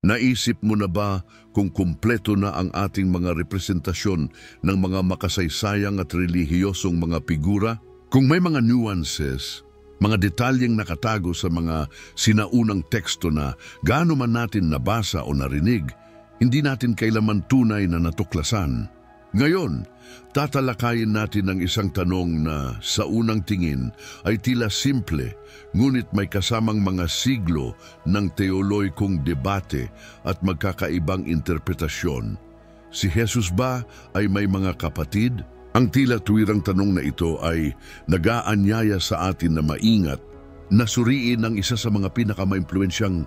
Naisip mo na ba kung kumpleto na ang ating mga representasyon ng mga makasaysayang at relihiyosong mga figura? Kung may mga nuances, mga detalyeng nakatago sa mga sinaunang teksto na gaano man natin nabasa o narinig, hindi natin kailanman tunay na natuklasan. Ngayon, tatalakayin natin ang isang tanong na sa unang tingin ay tila simple, ngunit may kasamang mga siglo ng teoloikong debate at magkakaibang interpretasyon. Si Jesus ba ay may mga kapatid? Ang tila tuwirang tanong na ito ay nag-aanyaya sa atin na maingat, na suriin ang isa sa mga pinakamaimpluwensyang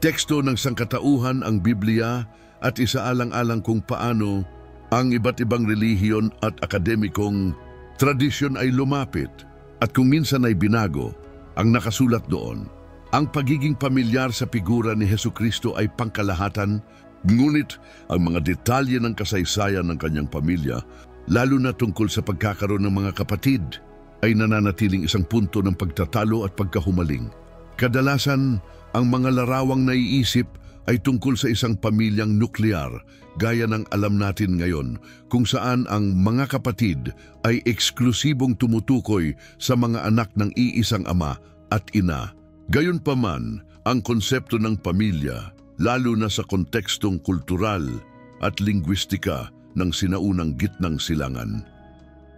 teksto ng sangkatauhan, ang Biblia, at isaalang-alang kung paano ang iba't ibang relihiyon at akademikong tradisyon ay lumapit at kung minsan ay binago ang nakasulat doon. Ang pagiging pamilyar sa figura ni Hesukristo ay pangkalahatan, ngunit ang mga detalye ng kasaysayan ng kanyang pamilya, lalo na tungkol sa pagkakaroon ng mga kapatid, ay nananatiling isang punto ng pagtatalo at pagkahumaling. Kadalasan, ang mga larawang naiisip ay tungkol sa isang pamilyang nuklear, gaya ng alam natin ngayon, kung saan ang mga kapatid ay eksklusibong tumutukoy sa mga anak ng iisang ama at ina. Gayunpaman, ang konsepto ng pamilya, lalo na sa kontekstong kultural at lingwistika ng sinaunang gitnang silangan,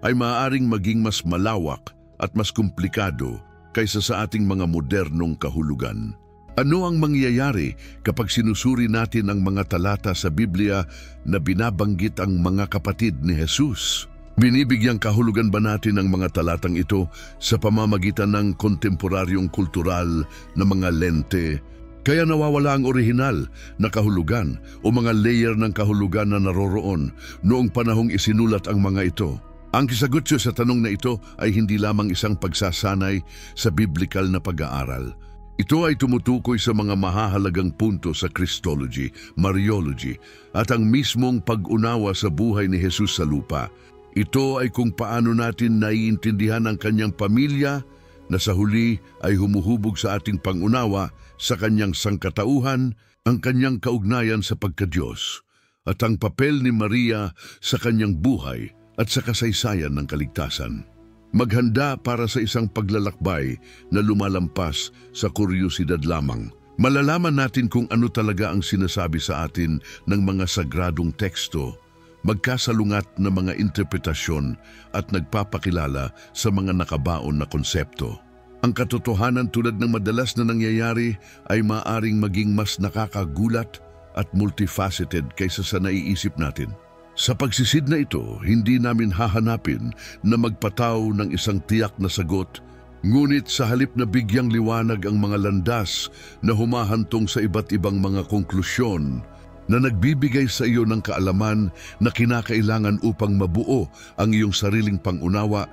ay maaaring maging mas malawak at mas komplikado kaysa sa ating mga modernong kahulugan. Ano ang mangyayari kapag sinusuri natin ang mga talata sa Biblia na binabanggit ang mga kapatid ni Jesus? Binibigyang kahulugan ba natin ang mga talatang ito sa pamamagitan ng kontemporaryong kultural na mga lente? Kaya nawawala ang orihinal na kahulugan o mga layer ng kahulugan na naroroon noong panahong isinulat ang mga ito. Ang kisagot sa tanong na ito ay hindi lamang isang pagsasanay sa biblikal na pag-aaral. Ito ay tumutukoy sa mga mahahalagang punto sa Christology, Mariology, at ang mismong pag-unawa sa buhay ni Jesus sa lupa. Ito ay kung paano natin naiintindihan ang kanyang pamilya na sa huli ay humuhubog sa ating pangunawa sa kanyang sangkatauhan, ang kanyang kaugnayan sa pagka-Diyos, at ang papel ni Maria sa kanyang buhay at sa kasaysayan ng kaligtasan. Maghanda para sa isang paglalakbay na lumalampas sa kuryosidad lamang. Malalaman natin kung ano talaga ang sinasabi sa atin ng mga sagradong teksto, magkasalungat na mga interpretasyon at nagpapakilala sa mga nakabaon na konsepto. Ang katotohanan, tulad ng madalas na nangyayari, ay maaring maging mas nakakagulat at multifaceted kaysa sa naiisip natin. Sa pagsisid na ito, hindi namin hahanapin na magpataw ng isang tiyak na sagot, ngunit sa halip na bigyang liwanag ang mga landas na humahantong sa iba't ibang mga konklusyon na nagbibigay sa iyo ng kaalaman na kinakailangan upang mabuo ang iyong sariling pangunawa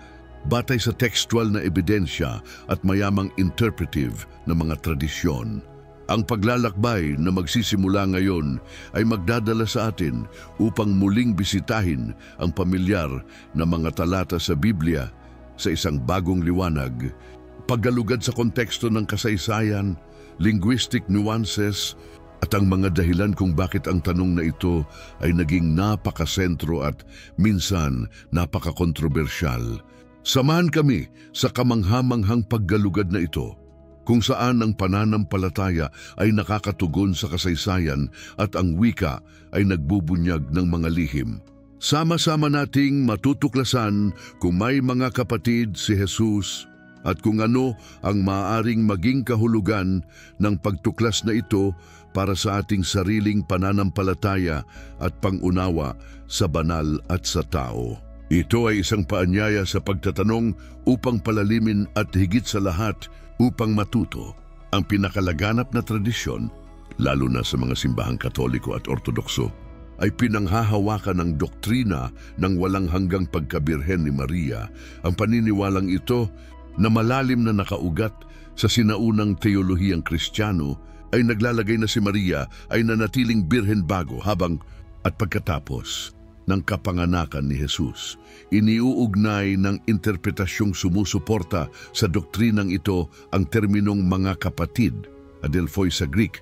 batay sa textual na ebidensya at mayamang interpretive na mga tradisyon. Ang paglalakbay na magsisimula ngayon ay magdadala sa atin upang muling bisitahin ang pamilyar na mga talata sa Biblia sa isang bagong liwanag, paggalugad sa konteksto ng kasaysayan, linguistic nuances, at ang mga dahilan kung bakit ang tanong na ito ay naging napakasentro at minsan napakakontrobersyal. Samahan kami sa kamanghamanghang paggalugad na ito, kung saan ang pananampalataya ay nakakatugon sa kasaysayan at ang wika ay nagbubunyag ng mga lihim. Sama-sama nating matutuklasan kung may mga kapatid si Jesus at kung ano ang maaaring maging kahulugan ng pagtuklas na ito para sa ating sariling pananampalataya at pangunawa sa banal at sa tao. Ito ay isang paanyaya sa pagtatanong upang palalimin at higit sa lahat upang matuto. Ang pinakalaganap na tradisyon, lalo na sa mga simbahang Katoliko at Ortodokso, ay pinanghahawakan ng doktrina ng walang hanggang pagkabirhen ni Maria. Ang paniniwalang ito na malalim na nakaugat sa sinaunang teolohiyang Kristiyano ay naglalagay na si Maria ay nanatiling birhen bago, habang at pagkatapos ng kapanganakan ni Jesus. Iniuugnay ng interpretasyong sumusuporta sa doktrinang ito ang terminong mga kapatid, adelphoi sa Greek,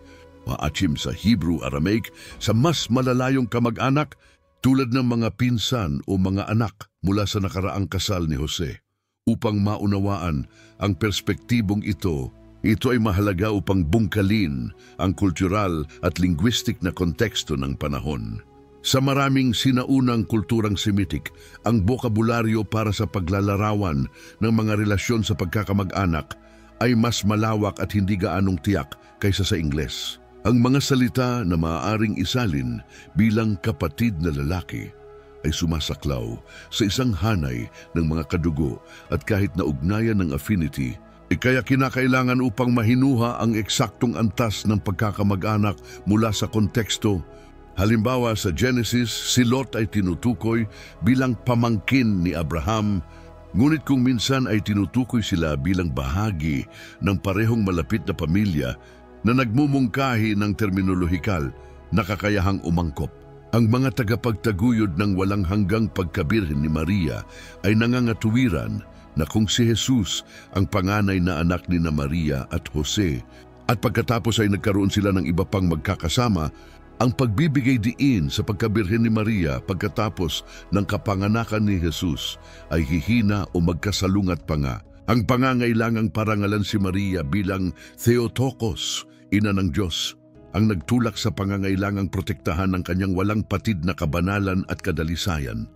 maachim sa Hebrew, Aramaic, sa mas malalayong kamag-anak tulad ng mga pinsan o mga anak mula sa nakaraang kasal ni Jose. Upang maunawaan ang perspektibong ito ay mahalaga upang bungkalin ang kultural at linguistic na konteksto ng panahon. Sa maraming sinaunang kulturang Semitic, ang bokabularyo para sa paglalarawan ng mga relasyon sa pagkakamag-anak ay mas malawak at hindi gaanong tiyak kaysa sa Ingles. Ang mga salita na maaaring isalin bilang kapatid na lalaki ay sumasaklaw sa isang hanay ng mga kadugo at kahit na ugnayan ng affinity, kaya kinakailangan upang mahinuha ang eksaktong antas ng pagkakamag-anak mula sa konteksto. Halimbawa sa Genesis, si Lot ay tinutukoy bilang pamangkin ni Abraham, ngunit kung minsan ay tinutukoy sila bilang bahagi ng parehong malapit na pamilya na nagmumungkahi ng terminolohikal na kakayahang umangkop. Ang mga tagapagtaguyod ng walang hanggang pagkabirhen ni Maria ay nangangatuwiran na kung si Jesus ang panganay na anak ni Maria at Jose at pagkatapos ay nagkaroon sila ng iba pang magkakasama, ang pagbibigay diin sa pagkabirhen ni Maria pagkatapos ng kapanganakan ni Jesus ay hihina o magkasalungat pa nga. Ang pangangailangang parangalan si Maria bilang Theotokos, ina ng Diyos, ang nagtulak sa pangangailangang protektahan ng kanyang walang patid na kabanalan at kadalisayan.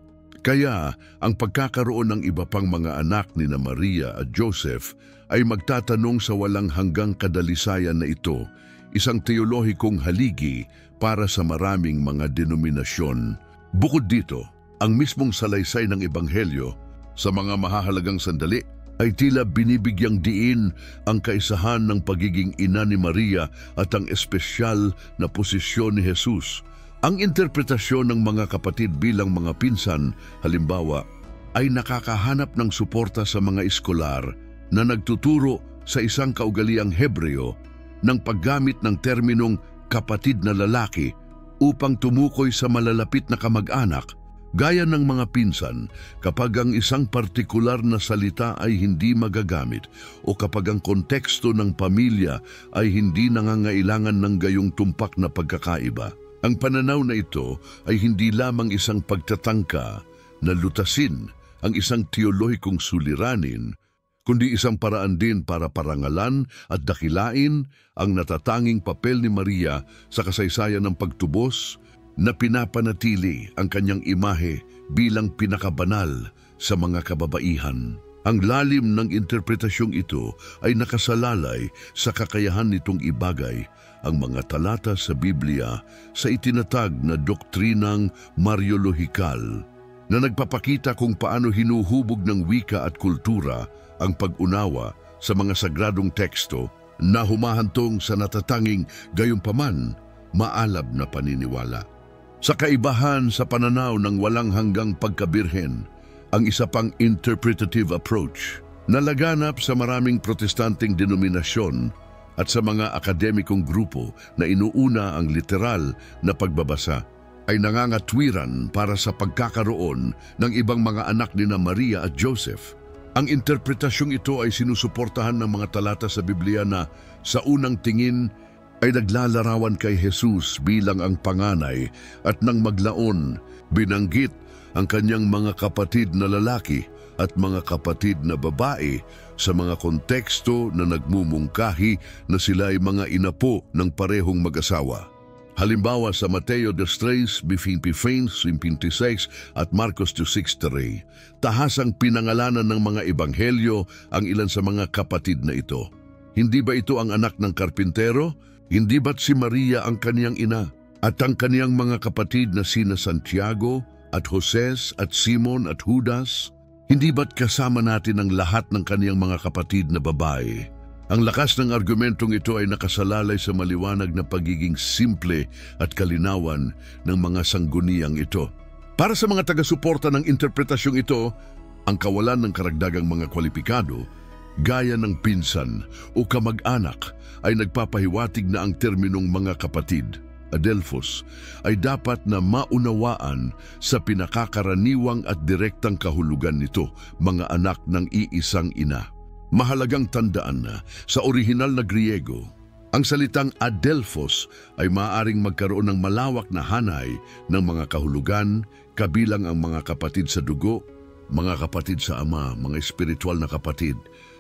Kaya ang pagkakaroon ng iba pang mga anak ni Maria at Joseph ay magtatanong sa walang hanggang kadalisayan na ito, isang teolohikong haligi para sa maraming mga denominasyon. Bukod dito, ang mismong salaysay ng Ebanghelyo sa mga mahahalagang sandali ay tila binibigyang diin ang kaisahan ng pagiging ina ni Maria at ang espesyal na posisyon ni Jesus. Ang interpretasyon ng mga kapatid bilang mga pinsan, halimbawa, ay nakakahanap ng suporta sa mga eskolar na nagtuturo sa isang kaugaliang Hebreo ng paggamit ng terminong kapatid na lalaki upang tumukoy sa malalapit na kamag-anak, gaya ng mga pinsan kapag ang isang partikular na salita ay hindi magagamit o kapag ang konteksto ng pamilya ay hindi nangangailangan ng gayong tumpak na pagkakaiba. Ang pananaw na ito ay hindi lamang isang pagtatangka na lutasin ang isang teolohikong suliranin, kundi isang paraan din para parangalan at dakilain ang natatanging papel ni Maria sa kasaysayan ng pagtubos na pinapanatili ang kanyang imahe bilang pinakabanal sa mga kababaihan. Ang lalim ng interpretasyong ito ay nakasalalay sa kakayahan nitong ibagay ang mga talata sa Biblia sa itinatag na doktrinang Mariolohikal na nagpapakita kung paano hinuhubog ng wika at kultura ang pag-unawa sa mga sagradong teksto na humahantong sa natatanging gayunpaman maalab na paniniwala. Sa kaibahan sa pananaw ng walang hanggang pagkabirhen, ang isa pang interpretative approach na laganap sa maraming protestanteng denominasyon at sa mga akademikong grupo na inuuna ang literal na pagbabasa ay nangangatwiran para sa pagkakaroon ng ibang mga anak ni Maria at Joseph. Ang interpretasyong ito ay sinusuportahan ng mga talata sa Biblia na sa unang tingin ay naglalarawan kay Jesus bilang ang panganay at nang maglaon, binanggit ang kanyang mga kapatid na lalaki at mga kapatid na babae sa mga konteksto na nagmumungkahi na sila ay mga inapo ng parehong mag-asawa. Halimbawa sa Mateo 3:26 at Marcos 2:6, tahasang pinangalanan ng mga ebanghelyo ang ilan sa mga kapatid na ito. Hindi ba ito ang anak ng karpintero? Hindi ba't si Maria ang kaniyang ina at ang kaniyang mga kapatid na sina Santiago at Joses at Simon at Judas? Hindi ba't kasama natin ang lahat ng kaniyang mga kapatid na babae? Ang lakas ng argumentong ito ay nakasalalay sa maliwanag na pagiging simple at kalinawan ng mga sangguniang ito. Para sa mga taga-suporta ng interpretasyong ito, ang kawalan ng karagdagang mga kwalipikado, gaya ng pinsan o kamag-anak, ay nagpapahiwatig na ang terminong mga kapatid, adelphos, ay dapat na maunawaan sa pinakakaraniwang at direktang kahulugan nito, mga anak ng iisang ina. Mahalagang tandaan na sa orihinal na Griego, Ang salitang adelphos ay maaaring magkaroon ng malawak na hanay ng mga kahulugan, kabilang ang mga kapatid sa dugo, mga kapatid sa ama, mga espiritual na kapatid,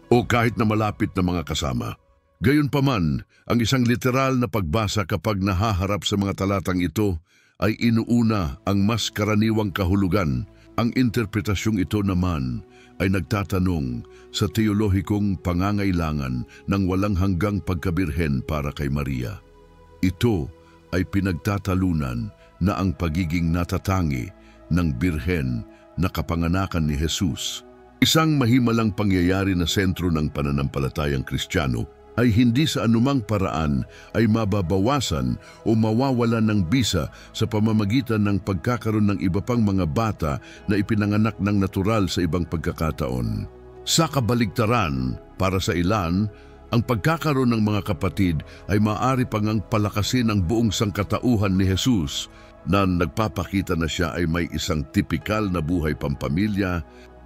o kahit na malapit na mga kasama. Gayunpaman, ang isang literal na pagbasa kapag nahaharap sa mga talatang ito ay inuuna ang mas karaniwang kahulugan. Ang interpretasyong ito naman ay nagtatanong sa teolohikong pangangailangan ng walang hanggang pagkabirhen para kay Maria. Ito ay pinagtatalunan na ang pagiging natatangi ng birhen na kapanganakan ni Jesus. Isang mahimalang pangyayari na sentro ng pananampalatayang Kristiyano ay hindi sa anumang paraan ay mababawasan o mawawalan ng bisa sa pamamagitan ng pagkakaroon ng iba pang mga bata na ipinanganak ng natural sa ibang pagkakataon. Sa kabaligtaran, para sa ilan, ang pagkakaroon ng mga kapatid ay maaari pang palakasin ang buong sangkatauhan ni Jesus na nagpapakita na siya ay may isang tipikal na buhay pampamilya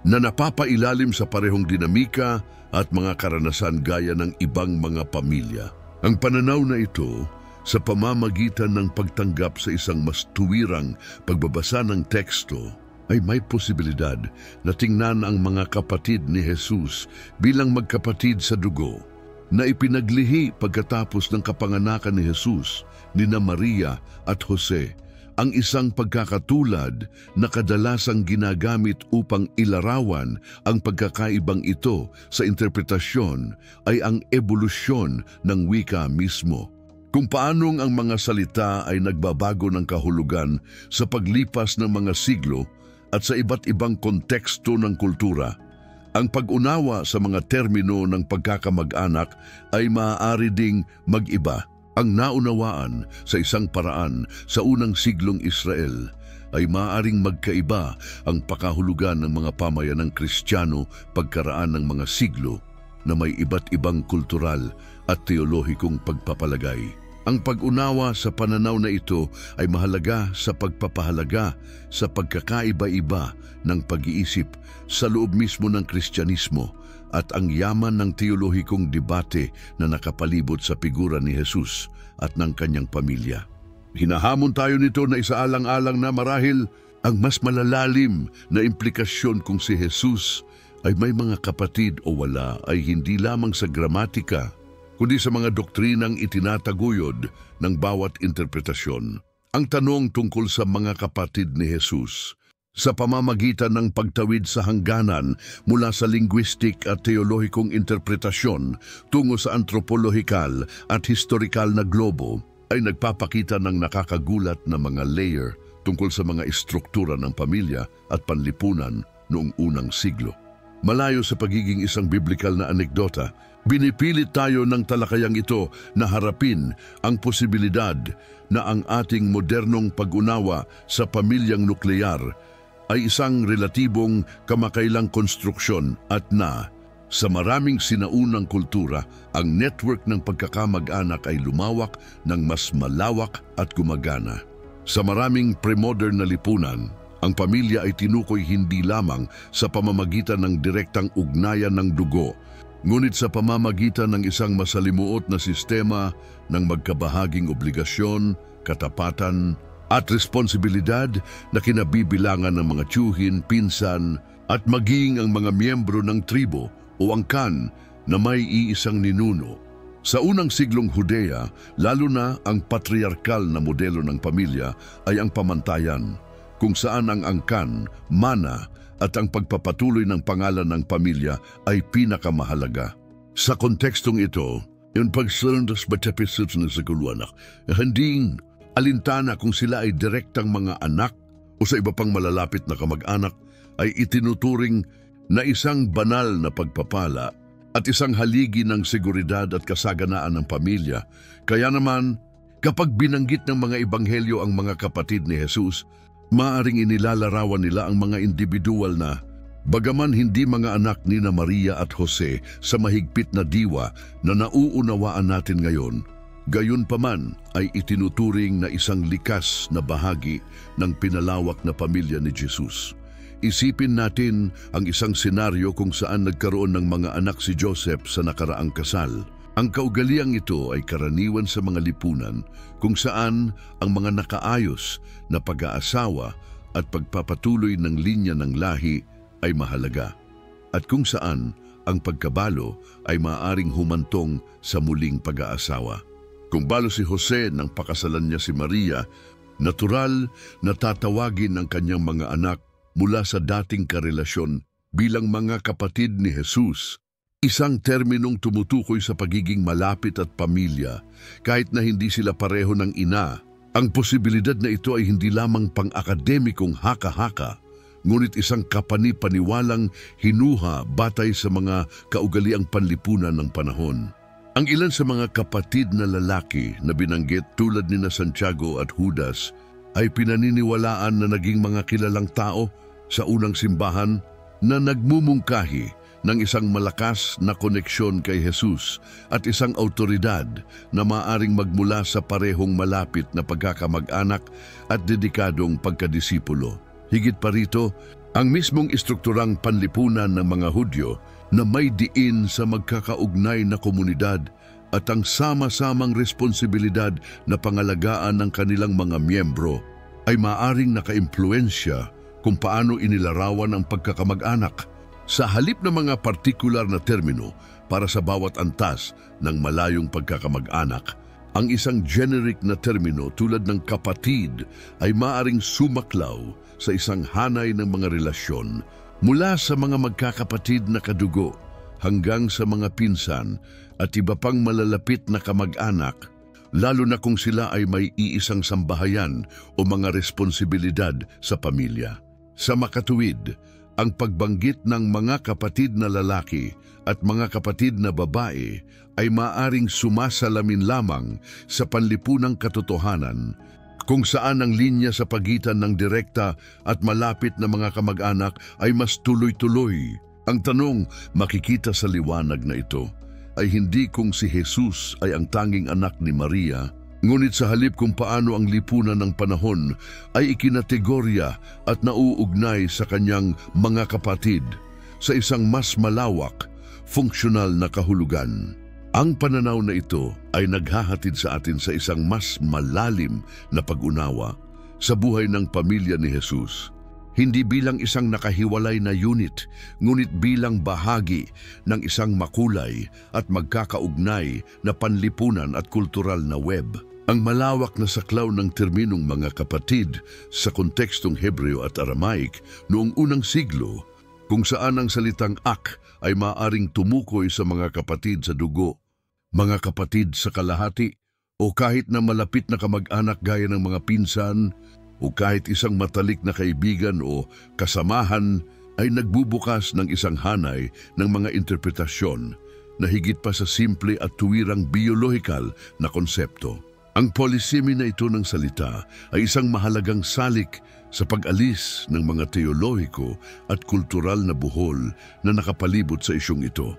na napapailalim sa parehong dinamika at mga karanasan gaya ng ibang mga pamilya. Ang pananaw na ito, sa pamamagitan ng pagtanggap sa isang mas tuwirang pagbabasa ng teksto, ay may posibilidad na tingnan ang mga kapatid ni Jesus bilang magkapatid sa dugo, na ipinaglihi pagkatapos ng kapanganakan ni Jesus nina Maria at Jose. Ang isang pagkakatulad na kadalasang ginagamit upang ilarawan ang pagkakaibang ito sa interpretasyon ay ang ebolusyon ng wika mismo. Kung paanong ang mga salita ay nagbabago ng kahulugan sa paglipas ng mga siglo at sa iba't ibang konteksto ng kultura. Ang pag-unawa sa mga termino ng pagkakamag-anak ay maaari ding mag-iba. Ang naunawaan sa isang paraan sa unang siglong Israel ay maaaring magkaiba ang pakahulugan ng mga pamayanang Kristiyano pagkaraan ng mga siglo na may iba't ibang kultural at teolohikong pagpapalagay. Ang pag-unawa sa pananaw na ito ay mahalaga sa pagpapahalaga sa pagkakaiba-iba ng pag-iisip sa loob mismo ng Kristyanismo at ang yaman ng teolohikong debate na nakapalibot sa figura ni Jesus at ng kanyang pamilya. Hinahamon tayo nito na isaalang-alang na marahil ang mas malalalim na implikasyon kung si Jesus ay may mga kapatid o wala ay hindi lamang sa gramatika, kundi sa mga doktrinang itinataguyod ng bawat interpretasyon. Ang tanong tungkol sa mga kapatid ni Jesus sa pamamagitan ng pagtawid sa hangganan mula sa linguistic at teolohikong interpretasyon tungo sa antropolohikal at historikal na globo ay nagpapakita ng nakakagulat na mga layer tungkol sa mga istruktura ng pamilya at panlipunan noong unang siglo. Malayo sa pagiging isang biblikal na anekdota, binipilit tayo ng talakayang ito na harapin ang posibilidad na ang ating modernong pag-unawa sa pamilyang nuklear ay isang relatibong kamakailang konstruksyon at na, sa maraming sinaunang kultura, ang network ng pagkakamag-anak ay lumawak ng mas malawak at gumagana. Sa maraming premodern na lipunan, ang pamilya ay tinukoy hindi lamang sa pamamagitan ng direktang ugnayan ng dugo, ngunit sa pamamagitan ng isang masalimuot na sistema ng magkabahaging obligasyon, katapatan, at responsibilidad na kinabibilangan ng mga tiyuhin, pinsan, at maging ang mga miyembro ng tribo o angkan na may iisang ninuno. Sa unang siglong Hudea, lalo na ang patriarkal na modelo ng pamilya ay ang pamantayan, kung saan ang angkan, mana, at ang pagpapatuloy ng pangalan ng pamilya ay pinakamahalaga. Sa kontekstong ito, yung pagsalandas batapisip na sa kuluanak, handing alintana kung sila ay direktang mga anak o sa iba pang malalapit na kamag-anak ay itinuturing na isang banal na pagpapala at isang haligi ng seguridad at kasaganaan ng pamilya. Kaya naman, kapag binanggit ng mga ebanghelyo ang mga kapatid ni Jesus, maaaring inilalarawan nila ang mga individual na, bagaman hindi mga anak ni na Maria at Jose sa mahigpit na diwa na nauunawaan natin ngayon, gayunpaman ay itinuturing na isang likas na bahagi ng pinalawak na pamilya ni Jesus. Isipin natin ang isang senaryo kung saan nagkaroon ng mga anak si Joseph sa nakaraang kasal. Ang kaugaliang ito ay karaniwan sa mga lipunan kung saan ang mga nakaayos na pag-aasawa at pagpapatuloy ng linya ng lahi ay mahalaga, at kung saan ang pagkabalo ay maaaring humantong sa muling pag-aasawa. Kung balo si Jose nang pakasalan niya si Maria, natural na tatawagin ang kanyang mga anak mula sa dating karelasyon bilang mga kapatid ni Jesus. Isang terminong tumutukoy sa pagiging malapit at pamilya kahit na hindi sila pareho ng ina. Ang posibilidad na ito ay hindi lamang pang-akademikong haka-haka, ngunit isang kapani-paniwalang hinuha batay sa mga kaugaliang panlipunan ng panahon. Ang ilan sa mga kapatid na lalaki na binanggit tulad ni Santiago at Judas ay pinaniniwalaan na naging mga kilalang tao sa unang simbahan na nagmumungkahi ng isang malakas na koneksyon kay Jesus at isang autoridad na maaring magmula sa parehong malapit na pagkakamag-anak at dedikadong pagkadisipulo. Higit pa rito, ang mismong istrukturang panlipunan ng mga Hudyo na may diin sa magkakaugnay na komunidad at ang sama-samang responsibilidad na pangalagaan ng kanilang mga miyembro ay maaring nakaimpluwensya kung paano inilarawan ang pagkakamag-anak. Sa halip ng mga partikular na termino para sa bawat antas ng malayong pagkakamag-anak, ang isang generic na termino tulad ng kapatid ay maaring sumaklaw sa isang hanay ng mga relasyon mula sa mga magkakapatid na kadugo hanggang sa mga pinsan at iba pang malalapit na kamag-anak, lalo na kung sila ay may iisang sambahayan o mga responsibilidad sa pamilya. Sa makatuwid, ang pagbanggit ng mga kapatid na lalaki at mga kapatid na babae ay maaring sumasalamin lamang sa panlipunang katotohanan kung saan ang linya sa pagitan ng direkta at malapit na mga kamag-anak ay mas tuloy-tuloy. Ang tanong makikita sa liwanag na ito ay hindi kung si Jesus ay ang tanging anak ni Maria, ngunit sa halip kung paano ang lipunan ng panahon ay ikinategorya at nauugnay sa kanyang mga kapatid sa isang mas malawak, funksyonal na kahulugan. Ang pananaw na ito ay naghahatid sa atin sa isang mas malalim na pag-unawa sa buhay ng pamilya ni Jesus. Hindi bilang isang nakahiwalay na unit, ngunit bilang bahagi ng isang makulay at magkakaugnay na panlipunan at kultural na web. Ang malawak na saklaw ng terminong mga kapatid sa kontekstong Hebreo at Aramaic noong unang siglo, kung saan ang salitang ak ay maaring tumukoy sa mga kapatid sa dugo, mga kapatid sa kalahati, o kahit na malapit na kamag-anak gaya ng mga pinsan, o kahit isang matalik na kaibigan o kasamahan, ay nagbubukas ng isang hanay ng mga interpretasyon na higit pa sa simple at tuwirang biolohikal na konsepto. Ang polisemi na ito ng salita ay isang mahalagang salik sa pag-alis ng mga teolohiko at kultural na buhol na nakapalibot sa isyong ito.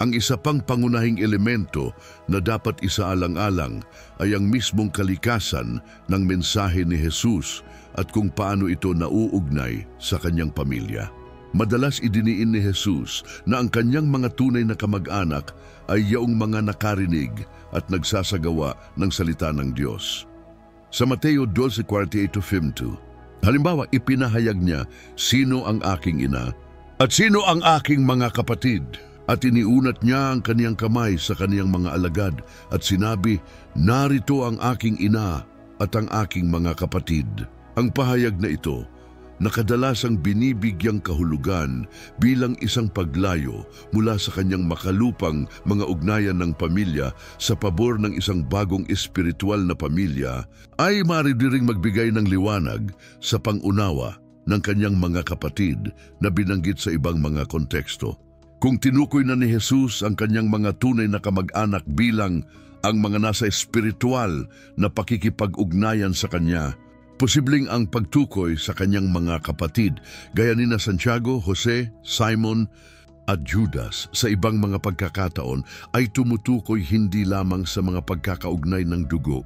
Ang isa pang pangunahing elemento na dapat isaalang-alang ay ang mismong kalikasan ng mensahe ni Jesus at kung paano ito nauugnay sa kanyang pamilya. Madalas idiniin ni Jesus na ang kanyang mga tunay na kamag-anak ay yaong mga nakarinig at nagsasagawa ng salita ng Diyos. Sa Mateo 12:48-52, halimbawa ipinahayag niya, "Sino ang aking ina at sino ang aking mga kapatid?" At iniunat niya ang kaniyang kamay sa kaniyang mga alagad at sinabi, "Narito ang aking ina at ang aking mga kapatid." Ang pahayag na ito nakadalasang binibigyang kahulugan bilang isang paglayo mula sa kanyang makalupang mga ugnayan ng pamilya sa pabor ng isang bagong espiritual na pamilya, ay maaari ring magbigay ng liwanag sa pangunawa ng kanyang mga kapatid na binanggit sa ibang mga konteksto. Kung tinukoy na ni Jesus ang kanyang mga tunay na kamag-anak bilang ang mga nasa espiritual na pakikipag-ugnayan sa kanya, posibleng ang pagtukoy sa kanyang mga kapatid gaya ni Santiago, Jose, Simon at Judas sa ibang mga pagkakataon ay tumutukoy hindi lamang sa mga pagkakaugnay ng dugo,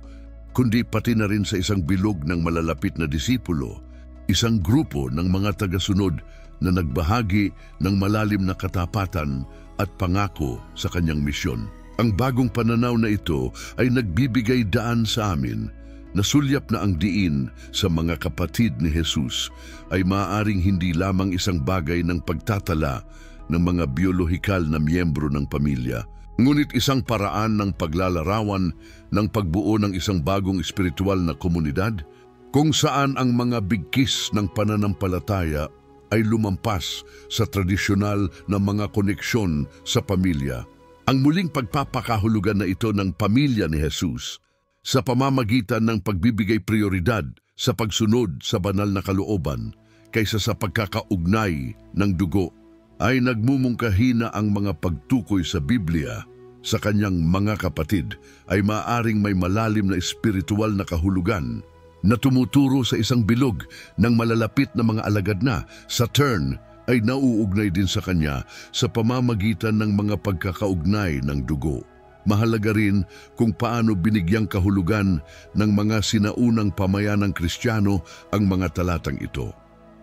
kundi pati na rin sa isang bilog ng malalapit na disipulo, isang grupo ng mga tagasunod na nagbahagi ng malalim na katapatan at pangako sa kanyang misyon. Ang bagong pananaw na ito ay nagbibigay daan sa amin na sulyap na ang diin sa mga kapatid ni Jesus ay maaaring hindi lamang isang bagay ng pagtatala ng mga biolohikal na miyembro ng pamilya, ngunit isang paraan ng paglalarawan ng pagbuo ng isang bagong espiritual na komunidad kung saan ang mga bigkis ng pananampalataya ay lumampas sa tradisyonal na mga koneksyon sa pamilya. Ang muling pagpapakahulugan na ito ng pamilya ni Jesus sa pamamagitan ng pagbibigay prioridad sa pagsunod sa banal na kalooban kaysa sa pagkakaugnay ng dugo ay nagmumungkahi na ang mga pagtukoy sa Biblia sa kanyang mga kapatid ay maaaring may malalim na espiritual na kahulugan na tumuturo sa isang bilog ng malalapit na mga alagad na sa turn ay nauugnay din sa kanya sa pamamagitan ng mga pagkakaugnay ng dugo. Mahalaga rin kung paano binigyang kahulugan ng mga sinaunang pamayanang Kristiyano ang mga talatang ito.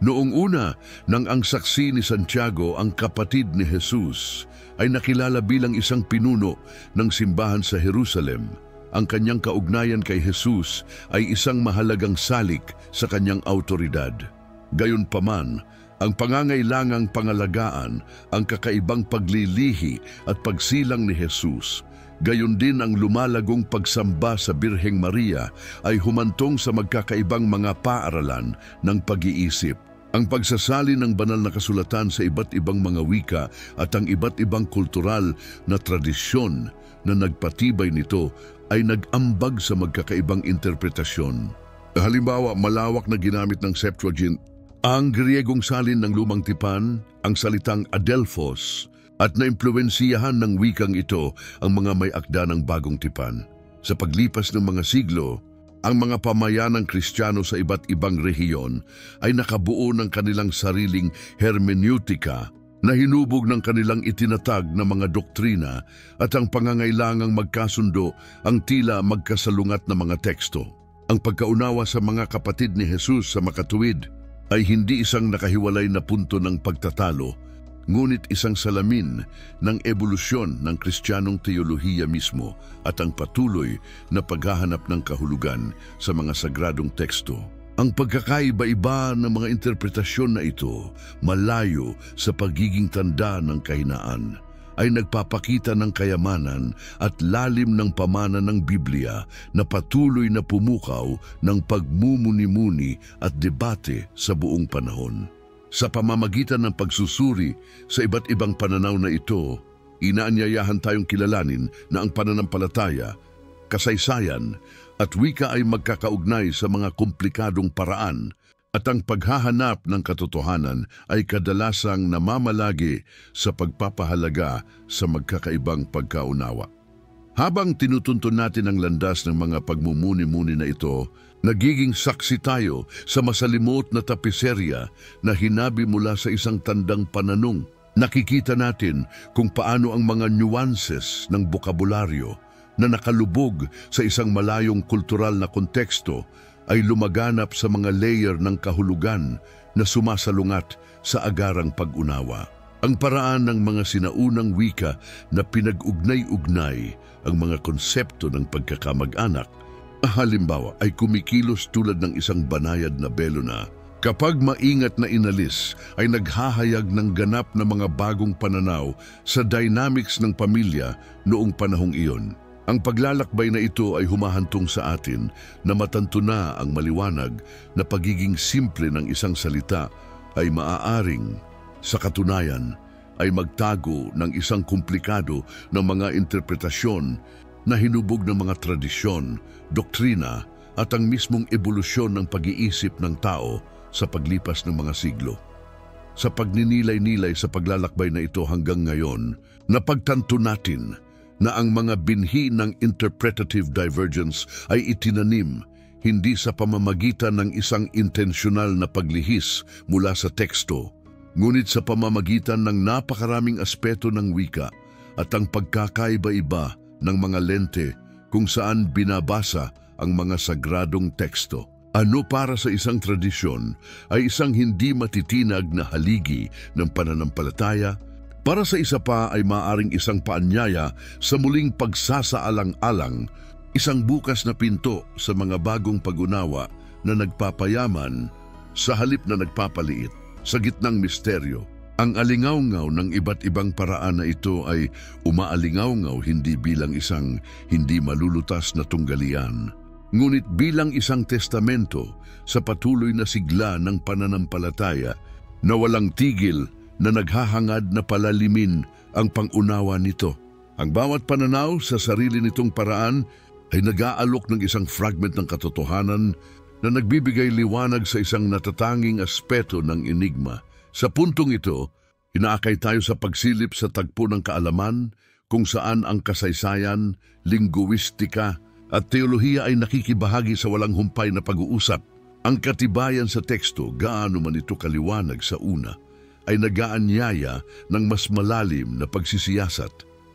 Noong una, nang ang saksi ni Santiago, ang kapatid ni Jesus, ay nakilala bilang isang pinuno ng simbahan sa Jerusalem, ang kanyang kaugnayan kay Jesus ay isang mahalagang salik sa kanyang autoridad. Gayunpaman, ang pangangailangang pangalagaan ang kakaibang paglilihi at pagsilang ni Jesus, gayon din ang lumalagong pagsamba sa Birheng Maria ay humantong sa magkakaibang mga paaralan ng pag-iisip. Ang pagsasalin ng banal na kasulatan sa iba't ibang mga wika at ang iba't ibang kultural na tradisyon na nagpatibay nito ay nag-ambag sa magkakaibang interpretasyon. Halimbawa, malawak na ginamit ng Septuagint ang Griegong salin ng Lumang Tipan, ang salitang Adelphos, at naimpluwensiyahan ng wikang ito ang mga may akda ng Bagong Tipan. Sa paglipas ng mga siglo, ang mga pamayanang Kristiyano sa iba't ibang rehiyon ay nakabuo ng kanilang sariling hermeneutika na hinubog ng kanilang itinatag na mga doktrina at ang pangangailangang magkasundo ang tila magkasalungat na mga teksto. Ang pagkaunawa sa mga kapatid ni Jesus sa makatuwid ay hindi isang nakahiwalay na punto ng pagtatalo, ngunit isang salamin ng ebolusyon ng Kristiyanong teolohiya mismo at ang patuloy na paghahanap ng kahulugan sa mga sagradong teksto. Ang pagkakaiba-iba ng mga interpretasyon na ito, malayo sa pagiging tanda ng kahinaan, ay nagpapakita ng kayamanan at lalim ng pamana ng Biblia na patuloy na pumukaw ng pagmumuni-muni at debate sa buong panahon. Sa pamamagitan ng pagsusuri sa iba't ibang pananaw na ito, inaanyayahan tayong kilalanin na ang pananampalataya, kasaysayan at wika ay magkakaugnay sa mga komplikadong paraan at ang paghahanap ng katotohanan ay kadalasang namamalagi sa pagpapahalaga sa magkakaibang pagkaunawa. Habang tinutuntun natin ang landas ng mga pagmumuni-muni na ito, nagiging saksi tayo sa masalimot na tapiserya na hinabi mula sa isang tandang pananong. Nakikita natin kung paano ang mga nuances ng bokabularyo na nakalubog sa isang malayong kultural na konteksto ay lumaganap sa mga layer ng kahulugan na sumasalungat sa agarang pag-unawa. Ang paraan ng mga sinaunang wika na pinag-ugnay-ugnay ang mga konsepto ng pagkakamag-anak, halimbawa ay kumikilos tulad ng isang banayad na belona. Kapag maingat na inalis, ay naghahayag ng ganap na mga bagong pananaw sa dynamics ng pamilya noong panahong iyon. Ang paglalakbay na ito ay humahantong sa atin na matanto na ang maliwanag na pagiging simple ng isang salita ay maaaring, sa katunayan, ay magtago ng isang komplikado ng mga interpretasyon na hinubog ng mga tradisyon, doktrina at ang mismong ebolusyon ng pag-iisip ng tao sa paglipas ng mga siglo. Sa pagninilay-nilay sa paglalakbay na ito hanggang ngayon, napagtanto natin na ang mga binhi ng interpretative divergence ay itinanim hindi sa pamamagitan ng isang intensyonal na paglihis mula sa teksto, ngunit sa pamamagitan ng napakaraming aspeto ng wika at ang pagkakaiba-iba ng mga lente kung saan binabasa ang mga sagradong teksto. Ano para sa isang tradisyon ay isang hindi matitinag na haligi ng pananampalataya, Para sa isa pa ay maaring isang paanyaya sa muling pagsasaalang-alang, isang bukas na pinto sa mga bagong pag-unawa na nagpapayaman sa halip na nagpapaliit sa gitnang misteryo. Ang alingaw-ngaw ng iba't ibang paraan na ito ay umaalingaw-ngaw hindi bilang isang hindi malulutas na tunggalian, ngunit bilang isang testamento sa patuloy na sigla ng pananampalataya na walang tigil na naghahangad na palalimin ang pangunawa nito. Ang bawat pananaw sa sarili nitong paraan ay nag-aalok ng isang fragment ng katotohanan na nagbibigay liwanag sa isang natatanging aspeto ng enigma. Sa puntong ito, inaakay tayo sa pagsilip sa tagpo ng kaalaman kung saan ang kasaysayan, lingguistika at teolohiya ay nakikibahagi sa walang humpay na pag-uusap. Ang katibayan sa teksto, gaano man ito kaliwanag sa una, ay nag-aanyaya ng mas malalim na pagsisiyasat,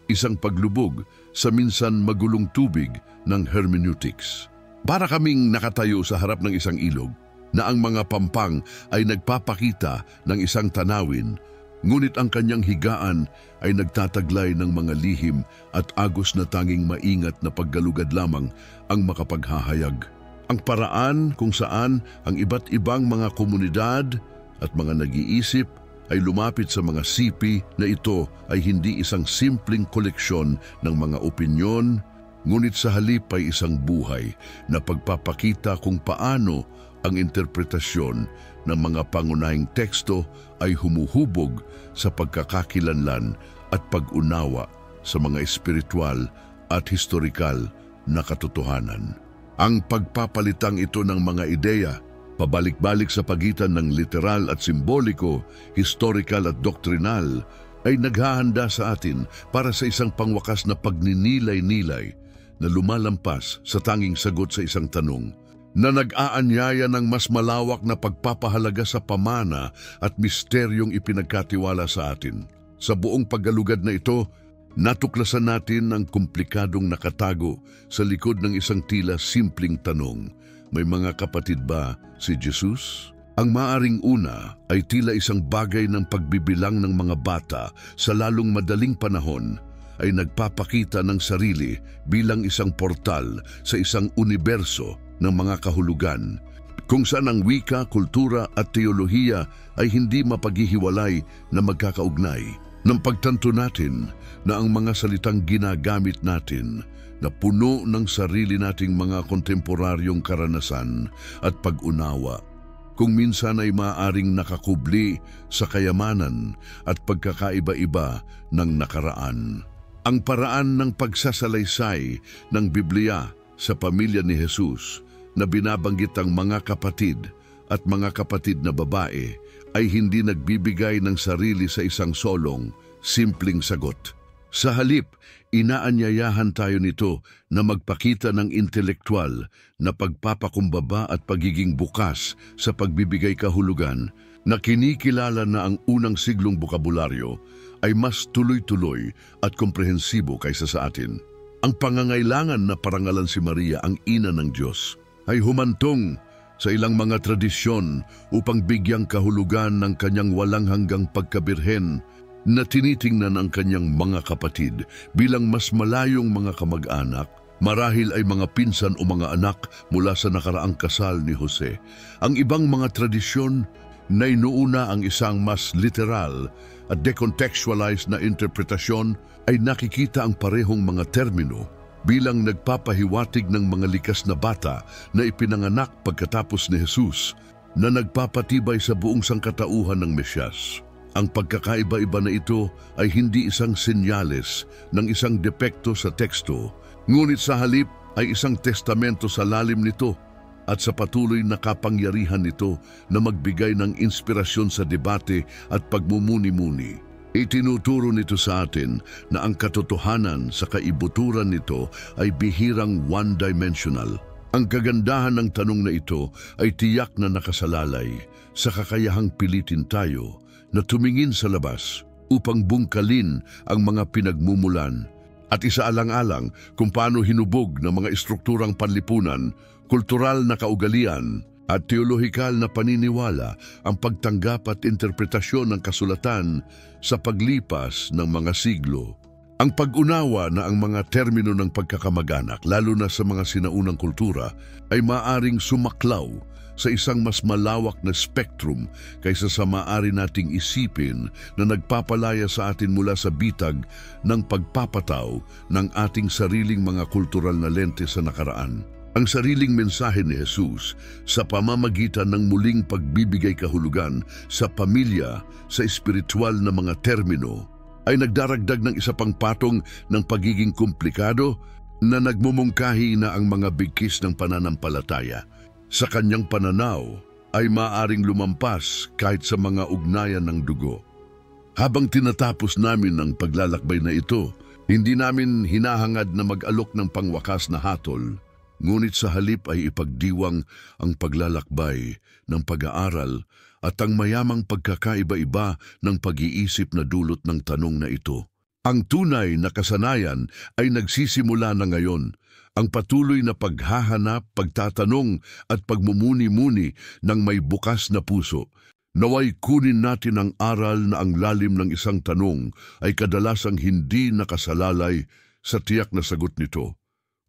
isang paglubog sa minsan magulong tubig ng hermeneutics. Para kaming nakatayo sa harap ng isang ilog na ang mga pampang ay nagpapakita ng isang tanawin, ngunit ang kanyang higaan ay nagtataglay ng mga lihim at agos na tanging maingat na paggalugad lamang ang makapaghahayag. Ang paraan kung saan ang iba't ibang mga komunidad at mga nag-iisip ay lumapit sa mga sipi na ito ay hindi isang simpleng koleksyon ng mga opinyon, ngunit sa halip ay isang buhay na pagpapakita kung paano ang interpretasyon ng mga pangunahing teksto ay humuhubog sa pagkakakilanlan at pag-unawa sa mga espiritual at historikal na katotohanan. Ang pagpapalitang ito ng mga ideya pabalik-balik sa pagitan ng literal at simboliko, historical at doktrinal, ay naghahanda sa atin para sa isang pangwakas na pagninilay-nilay na lumalampas sa tanging sagot sa isang tanong, na nag-aanyaya ng mas malawak na pagpapahalaga sa pamana at misteryong ipinagkatiwala sa atin. Sa buong paggalugad na ito, natuklasan natin ang komplikadong nakatago sa likod ng isang tila simpleng tanong. May mga kapatid ba si Jesus? Ang maaring una ay tila isang bagay ng pagbibilang ng mga bata sa lalong madaling panahon ay nagpapakita ng sarili bilang isang portal sa isang universo ng mga kahulugan, kung saan ang wika, kultura at teolohiya ay hindi mapaghihiwalay na magkakaugnay. Nang pagtanto natin na ang mga salitang ginagamit natin na puno ng sarili nating mga kontemporaryong karanasan at pag-unawa, kung minsan ay maaaring nakakubli sa kayamanan at pagkakaiba-iba ng nakaraan. Ang paraan ng pagsasalaysay ng Biblia sa pamilya ni Jesus na binabanggit ang mga kapatid at mga kapatid na babae ay hindi nagbibigay ng sarili sa isang solong, simpleng sagot. Sa halip, inaanyayahan tayo nito na magpakita ng intelektual na pagpapakumbaba at pagiging bukas sa pagbibigay kahulugan na kinikilala na ang unang siglong bokabularyo ay mas tuloy-tuloy at komprehensibo kaysa sa atin. Ang pangangailangan na parangalan si Maria, ang ina ng Diyos, ay humantong sa ilang mga tradisyon upang bigyang kahulugan ng kanyang walang hanggang pagkabirhen na tinitingnan ang kanyang mga kapatid bilang mas malayong mga kamag-anak, marahil ay mga pinsan o mga anak mula sa nakaraang kasal ni Jose. Ang ibang mga tradisyon na inuuna ang isang mas literal at decontextualized na interpretasyon ay nakikita ang parehong mga termino bilang nagpapahiwatig ng mga likas na bata na ipinanganak pagkatapos ni Jesus na nagpapatibay sa buong sangkatauhan ng Mesyas. Ang pagkakaiba-iba na ito ay hindi isang senyales ng isang depekto sa teksto, ngunit sa halip ay isang testamento sa lalim nito at sa patuloy na kapangyarihan nito na magbigay ng inspirasyon sa debate at pagmumuni-muni. Itinuturo nito sa atin na ang katotohanan sa kaibuturan nito ay bihirang one-dimensional. Ang kagandahan ng tanong na ito ay tiyak na nakasalalay sa kakayahang pilitin tayo na tumingin sa labas upang bungkalin ang mga pinagmumulan at isaalang-alang kung paano hinubog ng mga estrukturang panlipunan, kultural na kaugalian at teolohikal na paniniwala ang pagtanggap at interpretasyon ng kasulatan sa paglipas ng mga siglo. Ang pag-unawa na ang mga termino ng pagkakamag-anak, lalo na sa mga sinaunang kultura, ay maaring sumaklaw sa isang mas malawak na spectrum kaysa sa maaari nating isipin na nagpapalaya sa atin mula sa bitag ng pagpapataw ng ating sariling mga kultural na lente sa nakaraan. Ang sariling mensahe ni Jesus sa pamamagitan ng muling pagbibigay kahulugan sa pamilya sa espiritual na mga termino ay nagdaragdag ng isa pang patong ng pagiging komplikado na nagmumungkahi na ang mga bigkis ng pananampalataya sa kanyang pananaw ay maaring lumampas kahit sa mga ugnayan ng dugo. Habang tinatapos namin ang paglalakbay na ito, hindi namin hinahangad na mag-alok ng pangwakas na hatol, ngunit sa halip ay ipagdiwang ang paglalakbay ng pag-aaral at ang mayamang pagkakaiba-iba ng pag-iisip na dulot ng tanong na ito. Ang tunay na kasanayan ay nagsisimula na ngayon. Ang patuloy na paghahanap, pagtatanong at pagmumuni-muni ng may bukas na puso. Naway kunin natin ang aral na ang lalim ng isang tanong ay kadalasang hindi nakasalalay sa tiyak na sagot nito.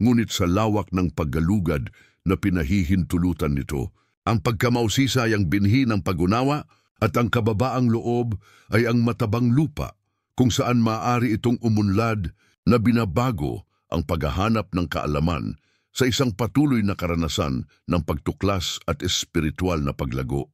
Ngunit sa lawak ng paggalugad na pinahihintulutan nito, ang pagkamausisa ay ang binhi ng pag-unawa at ang kababaang loob ay ang matabang lupa kung saan maaari itong umunlad na binabago ang paghahanap ng kaalaman sa isang patuloy na karanasan ng pagtuklas at espiritual na paglago.